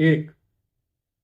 1,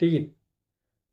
3,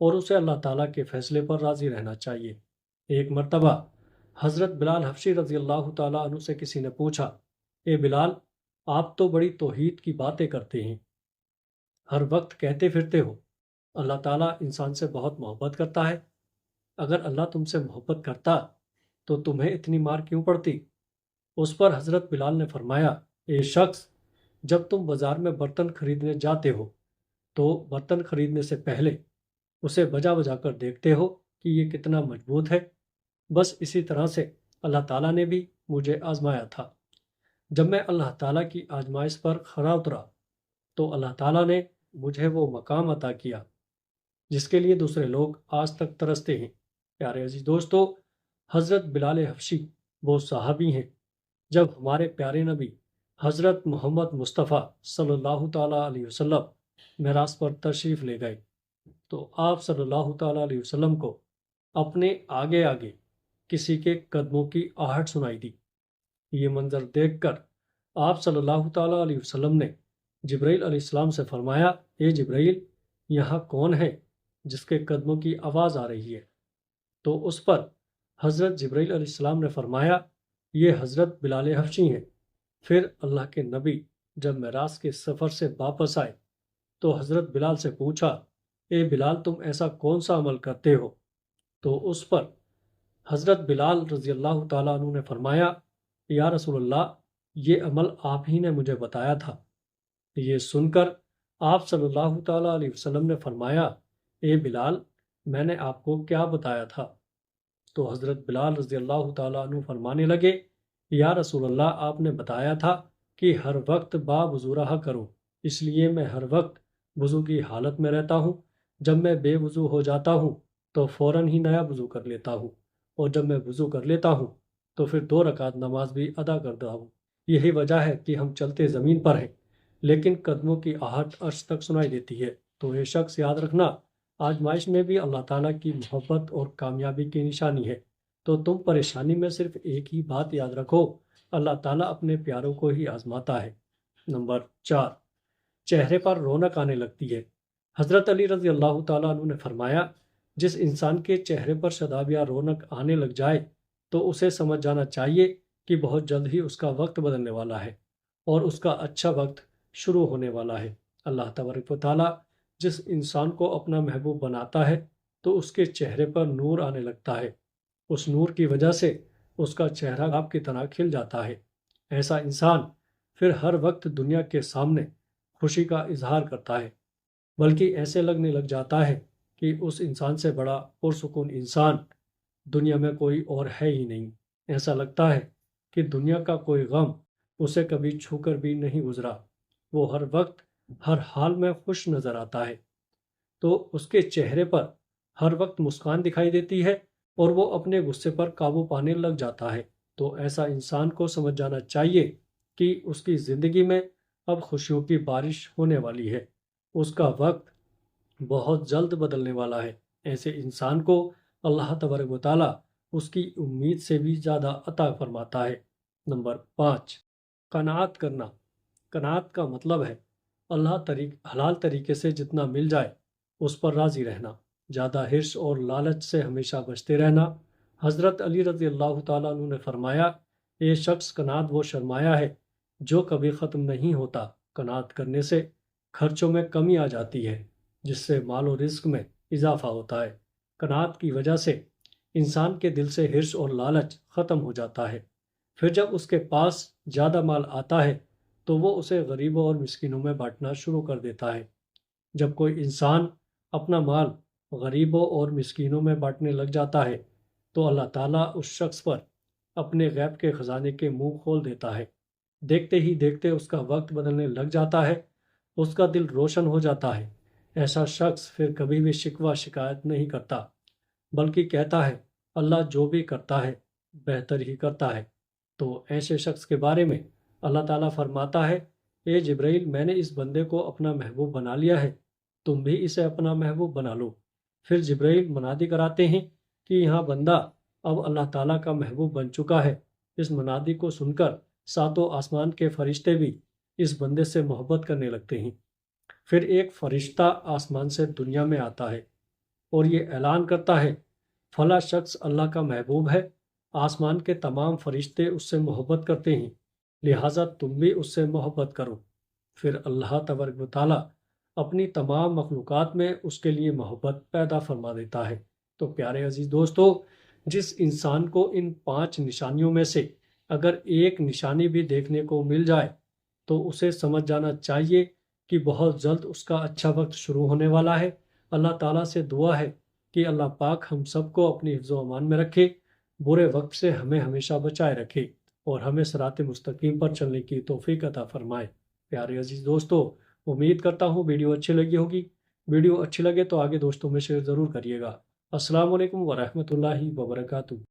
اور اسے اللہ تعالیٰ کے فیصلے پر راضی رہنا چاہیے۔ ایک مرتبہ حضرت بلال حبشی رضی اللہ تعالیٰ عنہ سے کسی نے پوچھا، اے بلال، آپ تو بڑی توحید کی باتیں کرتے ہیں، ہر وقت کہتے پھرتے ہو اللہ تعالیٰ انسان سے بہت محبت کرتا ہے، اگر اللہ تم سے محبت کرتا تو تمہیں اتنی مار کیوں پڑتی؟ اس پر حضرت بلال نے فرمایا، اے شخص، جب تم بازار میں برتن خریدنے جاتے ہو تو برتن خریدنے سے پہلے اسے بجا بجا کر دیکھتے ہو کہ یہ کتنا مضبوط ہے۔ بس اسی طرح سے اللہ تعالیٰ نے بھی مجھے آزمایا تھا۔ جب میں اللہ تعالیٰ کی آزمائش پر کھرا اترا تو اللہ تعالیٰ نے مجھے وہ مقام عطا کیا جس کے لیے دوسرے لوگ آج تک ترستے ہیں۔ پیارے عزیز دوستو، حضرت بلال حبشی وہ صحابی ہیں جب ہمارے پیارے نبی حضرت محمد مصطفیٰ صلی اللہ تعالیٰ علیہ وسلم معراج پر تشریف لے گئے تو آپ صلی اللہ تعالیٰ علیہ وسلم کو اپنے آگے آگے کسی کے قدموں کی آہٹ سنائی دی۔ یہ منظر دیکھ کر آپ صلی اللہ تعالیٰ علیہ وسلم نے جبرائیل علیہ السلام سے فرمایا، اے جبرائیل، یہاں کون ہے جس کے قدموں کی آواز آ رہی ہے؟ تو اس پر حضرت جبرائیل علیہ السلام نے فرمایا، یہ حضرت بلال حبشی ہیں۔ پھر اللہ کے نبی جب معراج کے سفر سے واپس آئے تو حضرت بلال سے پوچھا، اے بلال، تم ایسا کون سا عمل کرتے ہو؟ تو اس پر حضرت بلال رضی اللہ تعالیٰ عنہ نے فرمایا، یا رسول اللہ، یہ عمل آپ ہی نے مجھے بتایا تھا۔ یہ سن کر آپ صلی اللہ تعالیٰ علیہ وسلم نے فرمایا، اے بلال، میں نے آپ کو کیا بتایا تھا؟ تو حضرت بلال رضی اللہ تعالیٰ عنہ فرمانے لگے، یا رسول اللہ، آپ نے بتایا تھا کہ ہر وقت با وضو رہا کرو، اس لیے میں ہر وقت وضو کی حالت میں رہتا ہوں۔ جب میں بے وضو ہو جاتا ہوں تو فوراً ہی نیا وضو کر لیتا ہوں، اور جب میں وضو کر لیتا ہوں تو پھر 2 رکعت نماز بھی ادا کرتا ہوں۔ یہی وجہ ہے کہ ہم چلتے زمین پر ہیں لیکن قدموں کی آہٹ عرش تک سنائی دیتی ہے۔ تو یہ شخص یاد رکھنا، آزمائش میں بھی اللہ تعالیٰ کی محبت اور کامیابی کی نشانی ہے۔ تو تم پریشانی میں صرف ایک ہی بات یاد رکھو، اللہ تعالیٰ اپنے پیاروں کو ہی آزماتا ہے۔ نمبر 4، چہرے پر رونق آنے لگتی ہے۔ حضرت علی رضی اللہ تعالیٰ عنہ نے فرمایا، جس انسان کے چہرے پر شاداب یا رونق آنے لگ جائے تو اسے سمجھ جانا چاہیے کہ بہت جلد ہی اس کا وقت بدلنے والا ہے اور اس کا اچھا وقت شروع ہونے والا ہے۔ اللہ تبارک و تعالیٰ جس انسان کو اپنا محبوب بناتا ہے تو اس کے چہرے پر نور آنے لگتا ہے، اس نور کی وجہ سے اس کا چہرہ آپ کی طرح کھل جاتا ہے۔ ایسا انسان پھر ہر وقت دنیا کے سامنے خوشی کا اظہار کرتا ہے، بلکہ ایسے لگنے لگ جاتا ہے کہ اس انسان سے بڑا پرسکون انسان دنیا میں کوئی اور ہے ہی نہیں۔ ایسا لگتا ہے کہ دنیا کا کوئی غم اسے کبھی چھو کر بھی نہیں گزرا، وہ ہر وقت ہر حال میں خوش نظر آتا ہے، تو اس کے چہرے پر ہر وقت مسکان دکھائی دیتی ہے اور وہ اپنے غصے پر قابو پانے لگ جاتا ہے۔ تو ایسا انسان کو سمجھ جانا چاہیے کہ اس کی زندگی میں اب خوشیوں کی بارش ہونے والی ہے، اس کا وقت بہت جلد بدلنے والا ہے۔ ایسے انسان کو اللہ تبارک و تعالیٰ اس کی امید سے بھی زیادہ عطا فرماتا ہے۔ نمبر 5، قناعت کرنا۔ قناعت کا مطلب ہے حلال طریقے سے جتنا مل جائے اس پر راضی رہنا، زیادہ حرص اور لالچ سے ہمیشہ بچتے رہنا۔ حضرت علی رضی اللہ تعالیٰ عنہ نے فرمایا، یہ شخص قناعت وہ سرمایہ ہے جو کبھی ختم نہیں ہوتا۔ قناعت کرنے سے خرچوں میں کمی آ جاتی ہے جس سے مال و رزق میں اضافہ ہوتا ہے۔ قناعت کی وجہ سے انسان کے دل سے حرص اور لالچ ختم ہو جاتا ہے۔ پھر جب اس کے پاس زیادہ مال آتا ہے تو وہ اسے غریبوں اور مسکینوں میں بانٹنا شروع کر دیتا ہے۔ جب کوئی انسان اپنا مال غریبوں اور مسکینوں میں بانٹنے لگ جاتا ہے تو اللہ تعالیٰ اس شخص پر اپنے غیب کے خزانے کے منہ کھول دیتا ہے۔ دیکھتے ہی دیکھتے اس کا وقت بدلنے لگ جاتا ہے، اس کا دل روشن ہو جاتا ہے۔ ایسا شخص پھر کبھی بھی شکوہ شکایت نہیں کرتا، بلکہ کہتا ہے اللہ جو بھی کرتا ہے بہتر ہی کرتا ہے۔ تو ایسے شخص کے بارے میں اللہ تعالیٰ فرماتا ہے، اے جبرائیل، میں نے اس بندے کو اپنا محبوب بنا لیا ہے، تم بھی اسے اپنا محبوب بنا لو۔ پھر جبرائیل منادی کراتے ہیں کہ یہاں بندہ اب اللہ تعالیٰ کا محبوب بن چکا ہے۔ اس منادی کو سن کر 7 آسمان کے فرشتے بھی اس بندے سے محبت کرنے لگتے ہیں۔ پھر ایک فرشتہ آسمان سے دنیا میں آتا ہے اور یہ اعلان کرتا ہے فلاں شخص اللہ کا محبوب ہے، آسمان کے تمام فرشتے اس سے محبت کرتے ہیں، لہٰذا تم بھی اس سے محبت کرو۔ پھر اللہ تبارک و تعالیٰ اپنی تمام مخلوقات میں اس کے لیے محبت پیدا فرما دیتا ہے۔ تو پیارے عزیز دوستو، جس انسان کو ان 5 نشانیوں میں سے اگر ایک نشانی بھی دیکھنے کو مل جائے تو اسے سمجھ جانا چاہیے کہ بہت جلد اس کا اچھا وقت شروع ہونے والا ہے۔ اللہ تعالیٰ سے دعا ہے کہ اللہ پاک ہم سب کو اپنی حفظ و امان میں رکھے، برے وقت سے ہمیں ہمیشہ بچائے رکھے اور ہمیں صراط مستقیم پر چلنے کی توفیق عطا فرمائے۔ پیارے عزیز دوستو، امید کرتا ہوں ویڈیو اچھی لگی ہوگی۔ ویڈیو اچھی لگے تو آگے دوستوں میں شیئر ضرور کریے گا۔ السلام علیکم ورحمۃ اللہ وبرکاتہ۔